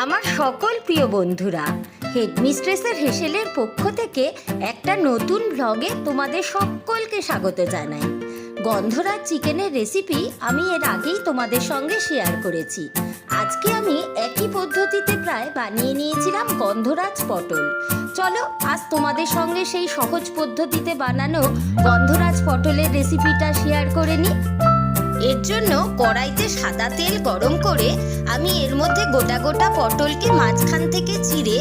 আমার সকল প্রিয় বন্ধুরা, হেডমিস্ট্রেসের হেসেলের পক্ষ থেকে একটা নতুন ব্লগে তোমাদের সকলকে স্বাগত জানাই। গন্ধরাজ চিকেনের রেসিপি আমি এর আগেই তোমাদের সঙ্গে শেয়ার করেছি। আজকে আমি একই পদ্ধতিতে প্রায় বানিয়ে নিয়েছিলাম গন্ধরাজ পটল। চলো আজ তোমাদের সঙ্গে সেই সহজ পদ্ধতিতে বানানো গন্ধরাজ পটলের রেসিপিটা শেয়ার করে নিই। এর জন্য কড়াইতে সাদা তেল গরম করে আমি এর মধ্যে গোটা গোটা পটলকে মাঝখান থেকে চিড়ে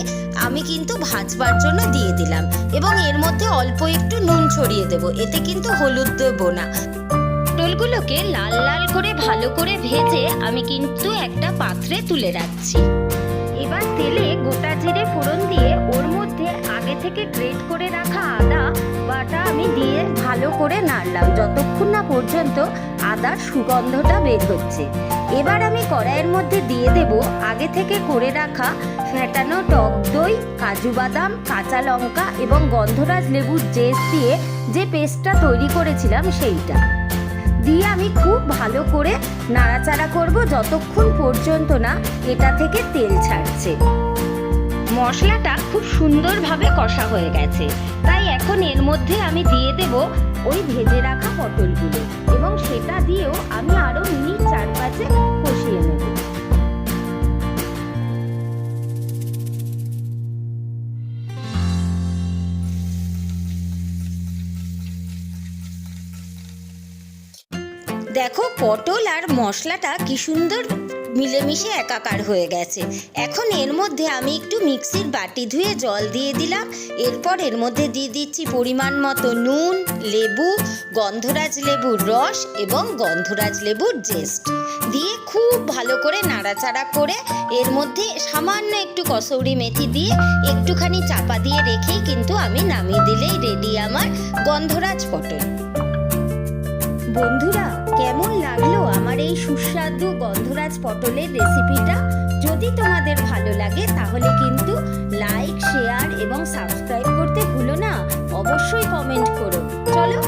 আমি কিন্তু ভাজবার জন্য দিয়ে দিলাম এবং এর মধ্যে অল্প একটু নুন ছড়িয়ে দেব, এতে কিন্তু হলুদ দেবো না। পটলগুলোকে লাল লাল করে ভালো করে ভেজে আমি কিন্তু একটা পাত্রে তুলে রাখছি। এবার তেলে গোটা জিরে ফোড়ন দিয়ে ওর মধ্যে আগে থেকে গ্রেট করে রাখা আদা বাটা আমি দিয়ে ভালো করে নাড়লাম যতক্ষণ না পর্যন্ত আদার সুগন্ধটা বের হচ্ছে। এবার আমি কড়াইয়ের মধ্যে দিয়ে দেব আগে থেকে করে রাখা ফেটানো টক দই, কাজু বাদাম, কাঁচা লঙ্কা এবং গন্ধরাজ লেবুর জেস দিয়ে যে পেস্টটা তৈরি করেছিলাম সেইটা দিয়ে আমি খুব ভালো করে নাড়াচাড়া করব যতক্ষণ পর্যন্ত না এটা থেকে তেল ছাড়ছে। মশলাটা খুব সুন্দরভাবে কষা হয়ে গেছে, তাই এখন এর মধ্যে আমি দিয়ে দেব ওই ভেজে রাখা পটলগুলো এবং সেটা দিয়েও আমি আরো মিনিট 4-5 কষিয়ে নেব। দেখো পটল আর মশলাটা কি সুন্দর মিলেমিশে একাকার হয়ে গেছে। এখন এর মধ্যে আমি একটু মিক্সির বাটি ধুয়ে জল দিয়ে দিলাম। এরপর এর মধ্যে দিয়ে দিচ্ছি পরিমাণ মতো নুন, লেবু, গন্ধরাজ লেবুর রস এবং গন্ধরাজ লেবুর জেস্ট দিয়ে খুব ভালো করে নাড়াচাড়া করে এর মধ্যে সামান্য একটু কসৌরি মেথি দিয়ে একটুখানি চাপা দিয়ে রেখেই কিন্তু আমি নামিয়ে দিলেই রেডি আমার গন্ধরাজ পটল। বন্ধুরা, কেমন লাগলো আমার এই সুস্বাদু গন্ধরাজ পটলের রেসিপিটা? যদি তোমাদের ভালো লাগে তাহলে কিন্তু লাইক, শেয়ার এবং সাবস্ক্রাইব করতে ভুলো না। অবশ্যই কমেন্ট করো। চলো